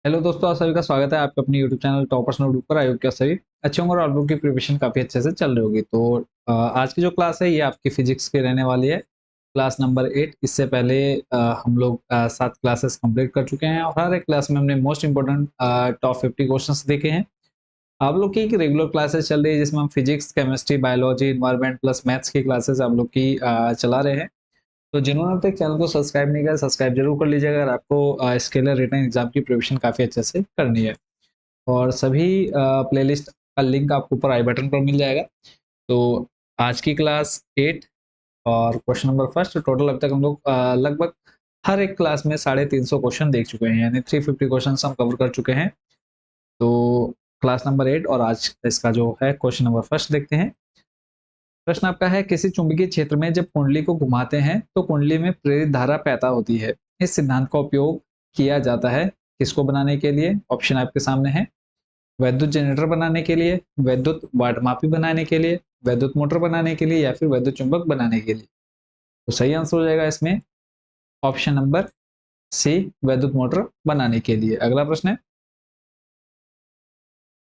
Hello दोस्तों, आप सभी का स्वागत है आपके अपने यूट्यूब चैनल टॉपर्स नोटबुक पर। आई होप कि आप सभी अच्छे होंगे और आउटबुक की प्रिपरेशन काफ़ी अच्छे से चल रही होगी। तो आज की जो क्लास है ये आपकी फिजिक्स की रहने वाली है, क्लास नंबर 8। इससे पहले हम लोग 7 क्लासेस कंप्लीट कर चुके हैं और हर एक क्लास में हमने मोस्ट इंपॉर्टेंट टॉप 50 क्वेश्चंस देखे हैं। आप लोग की एक रेगुलर क्लासेस चल रही है जिसमें हम physics, chemistry, biology, environment plus maths की क्लासेस आप लोग की चला रहे हैं। तो जिन्होंने अब तक चैनल को सब्सक्राइब नहीं किया, सब्सक्राइब जरूर कर लीजिएगा अगर आपको स्केलर रिटन एग्जाम की प्रिपरेशन काफ़ी अच्छे से करनी है। और सभी प्लेलिस्ट का लिंक आपको ऊपर आई बटन पर मिल जाएगा। तो आज की क्लास 8 और क्वेश्चन नंबर फर्स्ट, टोटल अब तक हम लोग लगभग हर एक क्लास में 350 क्वेश्चन देख चुके हैं, यानी 350 क्वेश्चन हम कवर कर चुके हैं। तो क्लास नंबर 8 और आज इसका जो है क्वेश्चन नंबर फर्स्ट देखते हैं। प्रश्न आपका है, किसी चुंबकीय क्षेत्र में जब कुंडली को घुमाते हैं तो कुंडली में प्रेरित धारा पैदा होती है। इस सिद्धांत का उपयोग किया जाता है किसको बनाने के लिए? ऑप्शन आपके सामने है। वैद्युत जनरेटर बनाने के लिए, वैद्युत वाटमापी बनाने के लिए, वैद्युत मोटर बनाने के लिए या फिर वैद्युत चुंबक बनाने के लिए। तो सही आंसर हो जाएगा इसमें ऑप्शन नंबर सी, वैद्युत मोटर बनाने के लिए। अगला प्रश्न है,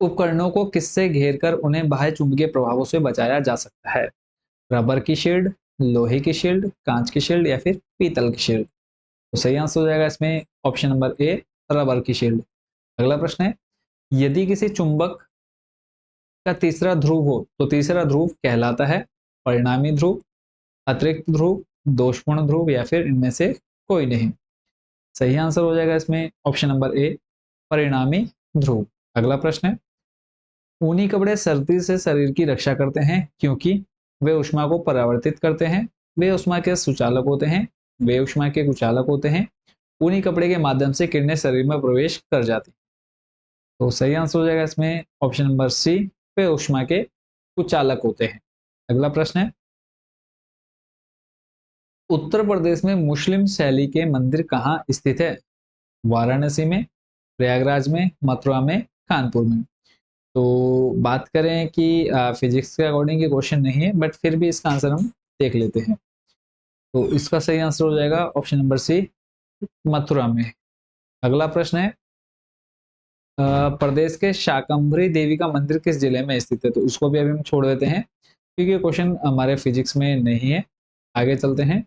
उपकरणों को किससे घेरकर उन्हें बाह्य चुंबकीय प्रभावों से बचाया जा सकता है? रबर की शील्ड, लोहे की शील्ड, कांच की शील्ड या फिर पीतल की शील्ड। तो सही आंसर हो जाएगा इसमें ऑप्शन नंबर ए, रबर की शील्ड। अगला प्रश्न है, यदि किसी चुंबक का तीसरा ध्रुव हो तो तीसरा ध्रुव कहलाता है परिणामी ध्रुव, अतिरिक्त ध्रुव, दोषपूर्ण ध्रुव या फिर इनमें से कोई नहीं। सही आंसर हो जाएगा इसमें ऑप्शन नंबर ए, परिणामी ध्रुव। अगला प्रश्न है, ऊनी कपड़े सर्दी से शरीर की रक्षा करते हैं क्योंकि वे ऊष्मा को परावर्तित करते हैं, वे ऊष्मा के सुचालक होते हैं, वे ऊष्मा के कुचालक होते हैं, ऊनी कपड़े के माध्यम से किरणें शरीर में प्रवेश कर जाती हैं। तो सही आंसर हो जाएगा इसमें ऑप्शन नंबर सी, वे ऊष्मा के कुचालक होते हैं। अगला प्रश्न है, उत्तर प्रदेश में मुस्लिम शैली के मंदिर कहाँ स्थित है? वाराणसी में, प्रयागराज में, मथुरा में, कानपुर में। तो बात करें कि फिजिक्स के अकॉर्डिंग ये क्वेश्चन नहीं है, बट फिर भी इसका आंसर हम देख लेते हैं। तो इसका सही आंसर हो जाएगा ऑप्शन नंबर सी, मथुरा में। अगला प्रश्न है, प्रदेश के शाकंभरी देवी का मंदिर किस जिले में स्थित है? तो इसको भी अभी हम छोड़ देते हैं क्योंकि क्वेश्चन हमारे फिजिक्स में नहीं है। आगे चलते हैं।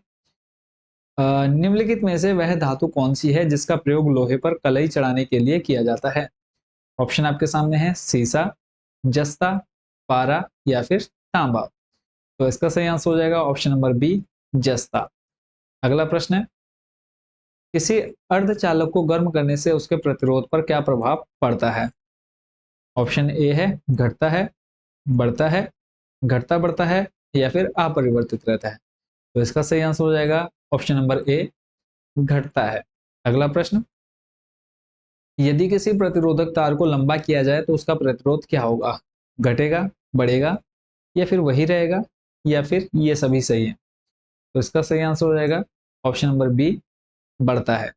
निम्नलिखित में से वह धातु कौन सी है जिसका प्रयोग लोहे पर कलई चढ़ाने के लिए किया जाता है? ऑप्शन आपके सामने है, सीसा, जस्ता, पारा या फिर तांबा। तो इसका सही आंसर हो जाएगा ऑप्शन नंबर बी, जस्ता। अगला प्रश्न है, किसी अर्धचालक को गर्म करने से उसके प्रतिरोध पर क्या प्रभाव पड़ता है? ऑप्शन ए है, घटता है, बढ़ता है, घटता बढ़ता है या फिर अपरिवर्तित रहता है। तो इसका सही आंसर हो जाएगा ऑप्शन नंबर ए, घटता है। अगला प्रश्न, यदि किसी प्रतिरोधक तार को लंबा किया जाए तो उसका प्रतिरोध क्या होगा? घटेगा, बढ़ेगा या फिर वही रहेगा या फिर ये सभी सही है? तो इसका सही आंसर हो जाएगा ऑप्शन नंबर बी, बढ़ता है।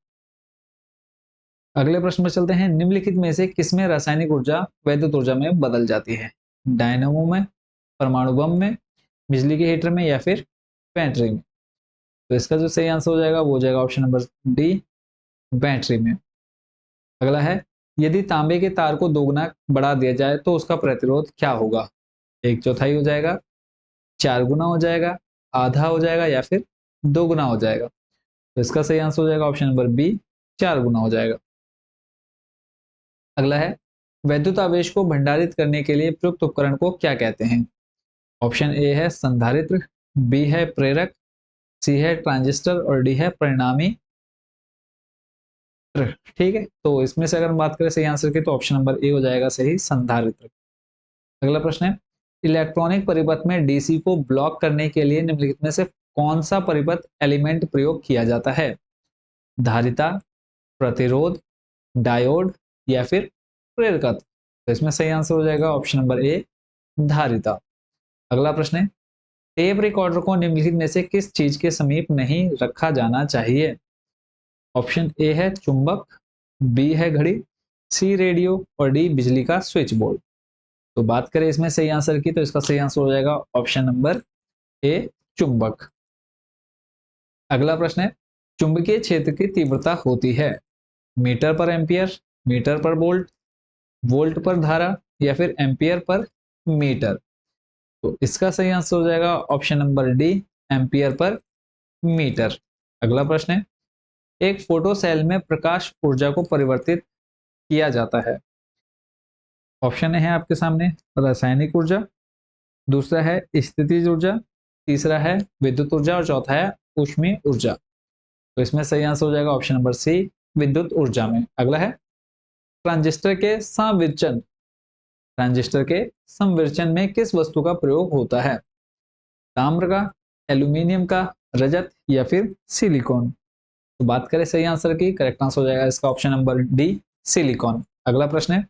अगले प्रश्न पर चलते हैं, निम्नलिखित में से किसमें रासायनिक ऊर्जा वैद्युत ऊर्जा में बदल जाती है? डायनामो में, परमाणु बम में, बिजली के हीटर में या फिर बैटरी में? तो इसका जो सही आंसर हो जाएगा वो हो जाएगा ऑप्शन नंबर डी, बैटरी में। अगला है, यदि तांबे के तार को दोगुना बढ़ा दिया जाए तो उसका प्रतिरोध क्या होगा? एक चौथाई हो जाएगा, 4 गुना हो जाएगा, आधा हो जाएगा या फिर 2 गुना हो जाएगा? तो इसका सही आंसर हो जाएगा ऑप्शन नंबर बी, 4 गुना हो जाएगा। अगला है, वैद्युत आवेश को भंडारित करने के लिए प्रयुक्त उपकरण को क्या कहते हैं? ऑप्शन ए है संधारित्र, बी है प्रेरक, सी है ट्रांजिस्टर और डी है परिणामी। ठीक है, तो इसमें से अगर हम बात करें सही आंसर की तो ऑप्शन नंबर ए हो जाएगा सही, संधारित्र। अगला प्रश्न है, इलेक्ट्रॉनिक परिपथ में डीसी को ब्लॉक करने के लिए निम्नलिखित में से कौन सा परिपथ एलिमेंट प्रयोग किया जाता है? धारिता, प्रतिरोध, डायोड या फिर प्रेरकत्व? तो इसमें सही आंसर हो जाएगा ऑप्शन नंबर ए, धारिता। अगला प्रश्न है, टेप रिकॉर्डर को निम्नलिखित में से किस चीज के समीप नहीं रखा जाना चाहिए? ऑप्शन ए है चुंबक, बी है घड़ी, सी रेडियो और डी बिजली का स्विच बोर्ड। तो बात करें इसमें सही आंसर की तो इसका सही आंसर हो जाएगा ऑप्शन नंबर ए, चुंबक। अगला प्रश्न है, चुंबकीय क्षेत्र की तीव्रता होती है मीटर पर एम्पियर, मीटर पर वोल्ट, वोल्ट पर धारा या फिर एम्पियर पर मीटर। तो इसका सही आंसर हो जाएगा option number D, ampere per metre. अगला प्रश्न है, एक फोटो सेल में प्रकाश ऊर्जा को परिवर्तित किया जाता है। ऑप्शन है आपके सामने, रासायनिक ऊर्जा, दूसरा है स्थितिज ऊर्जा, तीसरा है विद्युत ऊर्जा और चौथा है ऊष्मीय ऊर्जा। तो इसमें सही आंसर हो जाएगा ऑप्शन नंबर सी, विद्युत ऊर्जा में। अगला है, ट्रांजिस्टर के संविचरण, ट्रांजिस्टर के संविचरण में किस वस्तु का प्रयोग होता है? ताम्र का, एल्यूमिनियम का, रजत या फिर सिलिकॉन? तो बात करें सही आंसर की, करेक्ट आंसर हो जाएगा इसका ऑप्शन नंबर डी, सिलिकॉन। अगला प्रश्न है,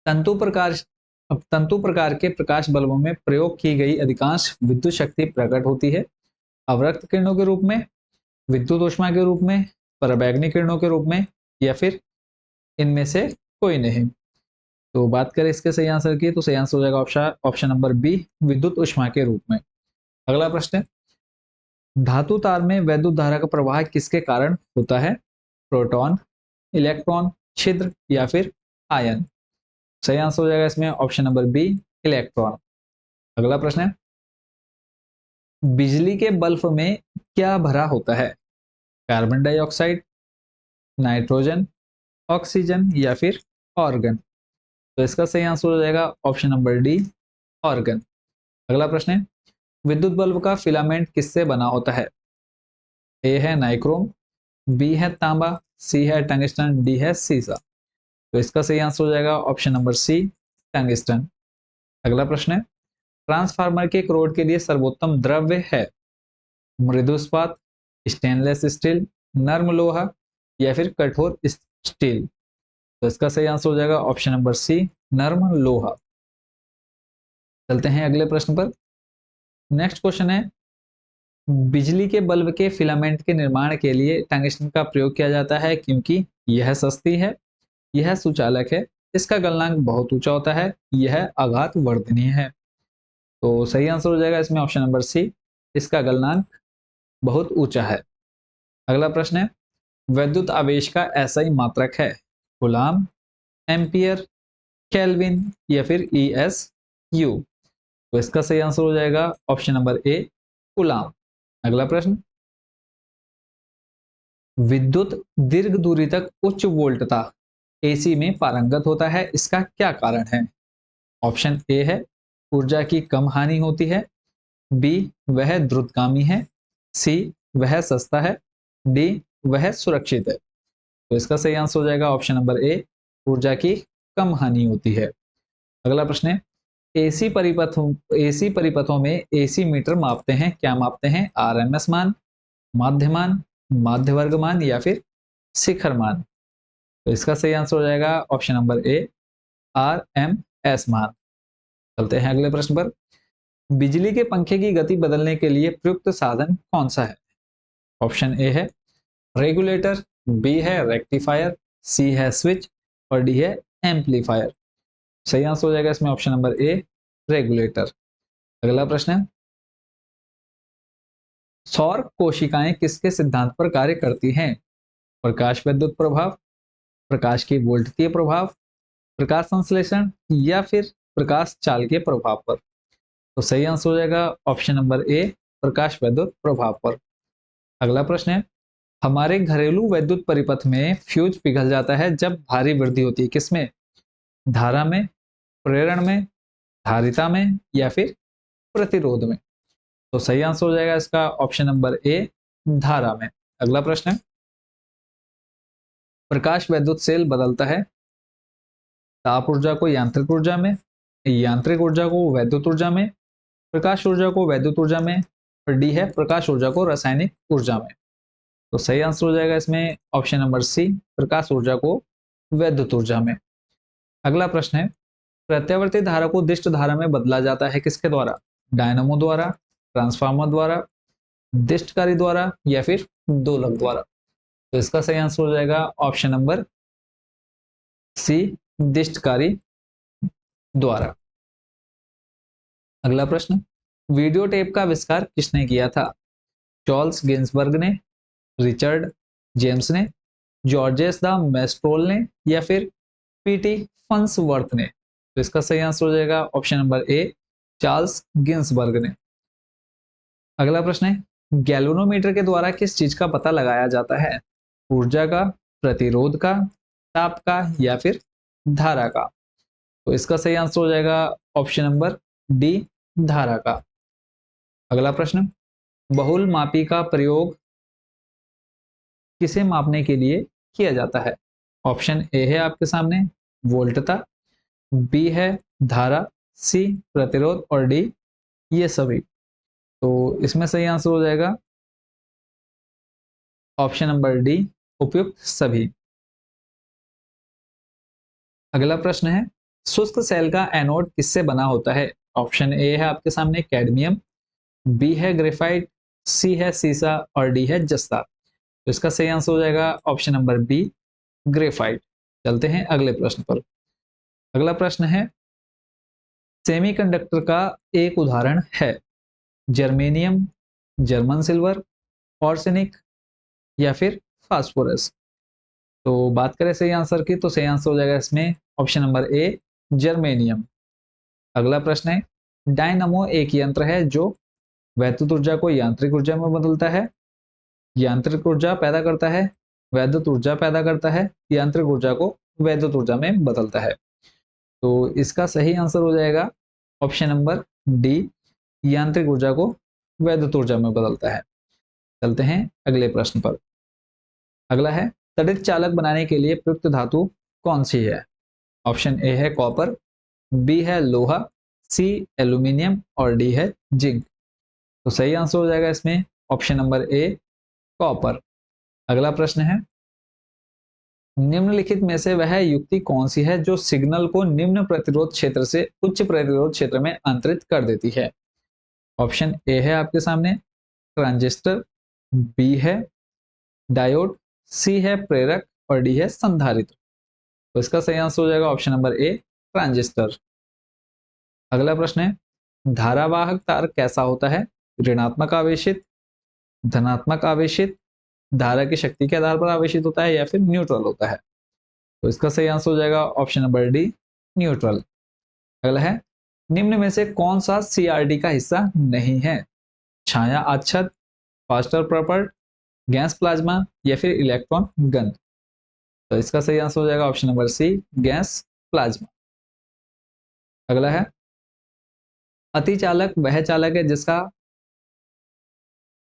तंतु प्रकार के प्रकाश बल्बों में प्रयोग की गई अधिकांश विद्युत शक्ति प्रकट होती है अवरक्त किरणों के रूप में, विद्युत ऊष्मा के रूप में, पराबैंगनी किरणों के रूप में या फिर इनमें से कोई नहीं। तो बात करें इसके सही आंसर की, तो सही आंसर हो जाएगा ऑप्शन नंबर बी, विद्युत ऊष्मा के रूप में। अगला प्रश्न है, धातु तार में वैद्युत धारा का प्रवाह किसके कारण होता है? प्रोटॉन, इलेक्ट्रॉन, छिद्र या फिर आयन? सही आंसर हो जाएगा इसमें ऑप्शन नंबर बी, इलेक्ट्रॉन। अगला प्रश्न है, बिजली के बल्ब में क्या भरा होता है? कार्बन डाइऑक्साइड, नाइट्रोजन, ऑक्सीजन या फिर ऑर्गन? तो इसका सही आंसर हो जाएगा ऑप्शन नंबर डी, ऑर्गन। अगला प्रश्न है, विद्युत बल्ब का फिलामेंट किससे बना होता है? ए है नाइक्रोम, बी है तांबा, सी है टंगस्टन, डी है सीसा। तो इसका सही आंसर हो जाएगा ऑप्शन नंबर सी, टंगस्टन। अगला प्रश्न है, ट्रांसफार्मर के क्रोड के लिए सर्वोत्तम द्रव्य है? मृदु इस्पात, स्टेनलेस स्टील, नर्म लोहा या फिर कठोर स्टील? तो इसका सही आंसर हो जाएगा ऑप्शन नंबर सी, नर्म लोहा। चलते हैं अगले प्रश्न पर। नेक्स्ट क्वेश्चन है, बिजली के बल्ब के फिलामेंट के निर्माण के लिए टंगस्टन का प्रयोग किया जाता है क्योंकि यह सस्ती है, यह सुचालक है, इसका गलनांक बहुत ऊंचा होता है, यह आघात वर्धनीय है। तो सही आंसर हो जाएगा इसमें ऑप्शन नंबर सी, इसका गलनांक बहुत ऊंचा है। अगला प्रश्न है, वैद्युत आवेश का एसआई मात्रक है? कूलाम, एम्पियर, केल्विन या फिर ESU? तो इसका सही आंसर हो जाएगा ऑप्शन नंबर ए, कूलाम। अगला प्रश्न, विद्युत दीर्घ दूरी तक उच्च वोल्टता AC में पारंगत होता है, इसका क्या कारण है? ऑप्शन ए है, ऊर्जा की कम हानि होती है, बी वह द्रुतगामी है, सी वह सस्ता है, डी वह सुरक्षित है? तो इसका सही आंसर हो जाएगा ऑप्शन नंबर ए, ऊर्जा की कम हानि होती है। अगला प्रश्न है, एसी परिपथों में AC मीटर मापते हैं, क्या मापते हैं? RMS मान, माध्यमान, माध्यवर्ग मान या फिर शिखर मान? तो इसका सही आंसर हो जाएगा ऑप्शन नंबर ए, RMS मान। चलते हैं अगले प्रश्न पर। बिजली के पंखे की गति बदलने के लिए प्रयुक्त साधन कौन सा है? ऑप्शन ए है रेगुलेटर, बी है रेक्टिफायर, सी है स्विच और डी है एम्पलीफायर? सही आंसर हो जाएगा इसमें ऑप्शन नंबर ए, रेगुलेटर। अगला प्रश्न है, सौर कोशिकाएं किसके सिद्धांत पर कार्य करती हैं? प्रकाश विद्युत प्रभाव, प्रकाश की वोल्टतीय प्रभाव, प्रकाश संश्लेषण या फिर प्रकाश चालकीय प्रभाव पर? तो सही आंसर हो जाएगा ऑप्शन नंबर ए, प्रकाश विद्युत प्रभाव पर। अगला प्रश्न है, हमारे घरेलू वैद्युत परिपथ में फ्यूज पिघल जाता है जब भारी वृद्धि होती है, किसमें? धारा में, प्रेरण में, धारिता में या फिर प्रतिरोध में? तो सही आंसर हो जाएगा इसका ऑप्शन नंबर ए, धारा में। अगला प्रश्न है, प्रकाश वैद्युत सेल बदलता है ताप ऊर्जा को यांत्रिक ऊर्जा में, यांत्रिक ऊर्जा को वैद्युत ऊर्जा में, प्रकाश ऊर्जा को वैद्युत ऊर्जा में और डी है प्रकाश ऊर्जा को रासायनिक ऊर्जा में? तो सही आंसर हो जाएगा इसमें ऑप्शन नंबर सी, प्रकाश ऊर्जा को वैद्युत ऊर्जा में। अगला प्रश्न है, प्रत्यावर्ती धारा को दिष्ट धारा में बदला जाता है किसके द्वारा? डायनामो द्वारा, ट्रांसफार्मर द्वारा, दिष्टकारी द्वारा या फिर दोलक द्वारा? तो इसका सही आंसर हो जाएगा ऑप्शन नंबर सी, दिष्टकारी द्वारा। अगला प्रश्न, वीडियो टेप का आविष्कार किसने किया था? चार्ल्स गिन्सबर्ग ने, रिचर्ड जेम्स ने, जॉर्जेस द मेस्ट्रोल ने या फिर पीटी फंसवर्थ ने? तो इसका सही आंसर हो जाएगा option number A, Charles Ginsberg ने। अगला प्रश्न है, गैल्वेनोमीटर के द्वारा किस चीज का पता लगाया जाता है? ऊर्जा का, प्रतिरोध का, ताप का या फिर धारा का? तो इसका सही आंसर हो जाएगा ऑप्शन नंबर डी, धारा का। अगला प्रश्न, बहुल मापी का प्रयोग किसे मापने के लिए किया जाता है? ऑप्शन ए है आपके सामने वोल्टता, बी है धारा, सी प्रतिरोध और डी ये सभी। तो इसमें सही आंसर हो जाएगा ऑप्शन नंबर डी, उपयुक्त सभी। अगला प्रश्न है, शुष्क सेल का एनोड किससे बना होता है? ऑप्शन ए है आपके सामने कैडमियम, बी है ग्रेफाइट, सी है सीसा और डी है जस्ता। तो इसका सही आंसर हो जाएगा ऑप्शन नंबर बी, ग्रेफाइट। चलते हैं अगले प्रश्न पर। अगला प्रश्न है, सेमीकंडक्टर का एक उदाहरण है जर्मेनियम, जर्मन सिल्वर, ऑर्सेनिक या फिर फास्फोरस? तो बात करें सही आंसर की, तो सही आंसर हो जाएगा इसमें ऑप्शन नंबर ए, जर्मेनियम। अगला प्रश्न है, डायनामो एक यंत्र है जो वैद्युत ऊर्जा को यांत्रिक ऊर्जा में बदलता है, यांत्रिक ऊर्जा पैदा करता है, वैद्युत ऊर्जा पैदा करता है, यांत्रिक ऊर्जा को वैद्युत ऊर्जा में बदलता है? तो इसका सही आंसर हो जाएगा ऑप्शन नंबर डी, यांत्रिक ऊर्जा को वैद्युत ऊर्जा में बदलता है। चलते हैं अगले प्रश्न पर। अगला है, तड़ित चालक बनाने के लिए प्रयुक्त धातु कौन सी है? ऑप्शन ए है कॉपर, बी है लोहा, सी एल्यूमिनियम और डी है जिंक। तो सही आंसर हो जाएगा इसमें ऑप्शन नंबर ए, कॉपर। अगला प्रश्न है, निम्नलिखित में से वह युक्ति कौन सी है जो सिग्नल को निम्न प्रतिरोध क्षेत्र से उच्च प्रतिरोध क्षेत्र में अंतरित कर देती है? ऑप्शन ए है आपके सामने ट्रांजिस्टर, बी है डायोड, सी है प्रेरक और डी है संधारित्र। तो इसका सही आंसर हो जाएगा ऑप्शन नंबर ए, ट्रांजिस्टर। अगला प्रश्न है, धारावाहक तार कैसा होता है? ऋणात्मक आवेशित, धनात्मक आवेशित, धारा की शक्ति के आधार पर आवेशित होता है या फिर न्यूट्रल होता है? तो इसका सही आंसर हो जाएगा ऑप्शन नंबर डी, न्यूट्रल। अगला है, निम्न में से कौन सा सीआरडी का हिस्सा नहीं है? छाया आच्छाद, फास्टर प्रॉपर्ट, गैस प्लाज्मा या फिर इलेक्ट्रॉन गन? तो इसका सही आंसर हो जाएगा option number C, gas plasma. अगला है, अतिचालक वह चालक है जिसका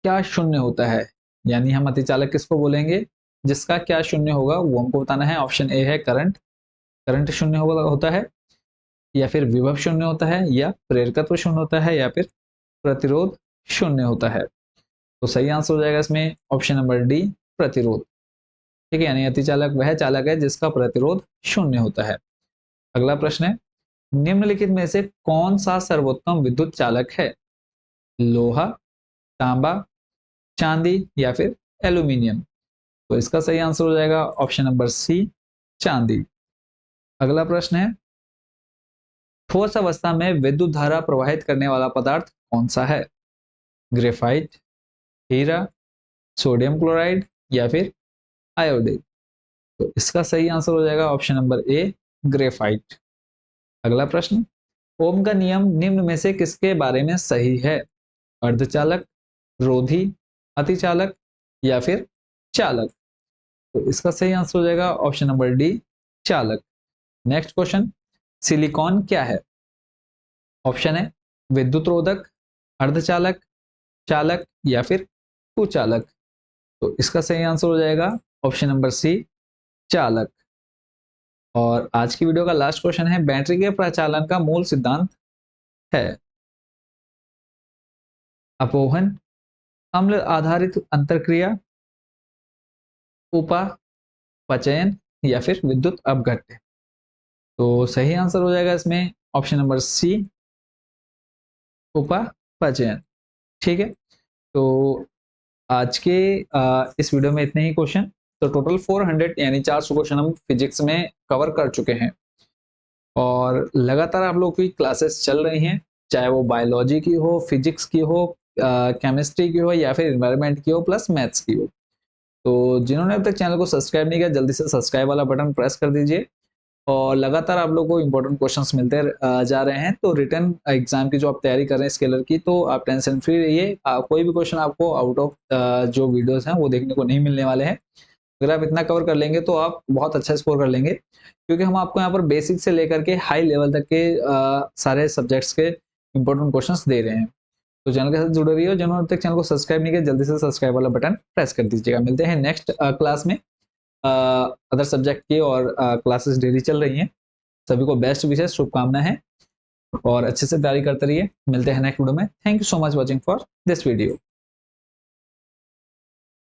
क्या शून्य होता है? यानी हम अतिचालक किसको बोलेंगे जिसका क्या शून्य होगा वो हमको बताना है। ऑप्शन ए है करंट, करंट शून्य होता है या फिर विभव शून्य होता है या प्रेरकत्व शून्य होता है या फिर प्रतिरोध शून्य होता है? तो सही आंसर हो जाएगा इसमें ऑप्शन नंबर डी, प्रतिरोध। ठीक है, यानी अतिचालक वह चालक है जिसका प्रतिरोध शून्य होता है। अगला प्रश्न है, निम्नलिखित में से कौन सा सर्वोत्तम विद्युत चालक है? लोहा, तांबा, चांदी या फिर एल्यूमिनियम? तो इसका सही आंसर हो जाएगा ऑप्शन नंबर सी, चांदी। अगला प्रश्न है, ठोस अवस्था में विद्युत धारा प्रवाहित करने वाला पदार्थ कौन सा है? ग्रेफाइट, हीरा, सोडियम क्लोराइड या फिर आयोडीन? तो इसका सही आंसर हो जाएगा ऑप्शन नंबर ए, ग्रेफाइट। अगला प्रश्न, ओम का नियम निम्न में से किसके बारे में सही है? अर्धचालक, रोधी, अतिचालक या फिर चालक? तो इसका सही आंसर हो जाएगा ऑप्शन नंबर डी, चालक। नेक्स्ट क्वेश्चन, सिलिकॉन क्या है? ऑप्शन है विद्युत रोधक, अर्धचालक, चालक या फिर कुचालक? तो इसका सही आंसर हो जाएगा ऑप्शन नंबर सी, चालक। और आज की वीडियो का लास्ट क्वेश्चन है, बैटरी के प्रचालन का मूल सिद्धांत है अपोहन, अम्ल आधारित अंतरक्रिया, उपापचयन या फिर विद्युत अपघट्य? तो सही आंसर हो जाएगा इसमें ऑप्शन नंबर सी, उपापचयन। ठीक है, तो आज के इस वीडियो में इतने ही क्वेश्चन। तो टोटल 400 यानी 400 क्वेश्चन हम फिजिक्स में कवर कर चुके हैं और लगातार आप लोगों की क्लासेस चल रही हैं, चाहे वो बायोलॉजी की हो, फिजिक्स की हो, केमिस्ट्री की हो या फिर इन्वायरमेंट की हो प्लस मैथ्स की हो। तो जिन्होंने अब तक चैनल को सब्सक्राइब नहीं किया, जल्दी से सब्सक्राइब वाला बटन प्रेस कर दीजिए। और लगातार आप लोग को इंपॉर्टेंट क्वेश्चंस मिलते जा रहे हैं। तो रिटन एग्जाम की जो आप तैयारी कर रहे हैं स्केलर की, तो आप टेंशन फ्री रहिए। कोई भी क्वेश्चन आपको आउट ऑफ जो वीडियोस हैं वो देखने को नहीं मिलने वाले हैं। अगर आप इतना कवर कर लेंगे तो आप बहुत अच्छा स्कोर कर लेंगे, क्योंकि हम आपको यहाँ पर बेसिक से लेकर के हाई लेवल तक के सारे सब्जेक्ट्स के इंपॉर्टेंट क्वेश्चंस दे रहे हैं। तो चैनल के साथ जुड़े रहिए और जिन्होंने अब तक चैनल को सब्सक्राइब नहीं किया, जल्दी से सब्सक्राइब वाला बटन प्रेस कर दीजिएगा। मिलते हैं नेक्स्ट क्लास में। अदर सब्जेक्ट की और क्लासेस डेली चल रही हैं। सभी को बेस्ट विशेष शुभकामनाएं हैं और अच्छे से तैयारी करते रहिए। मिलते हैं नेक्स्ट वीडियो में। Thank you so much watching for this video.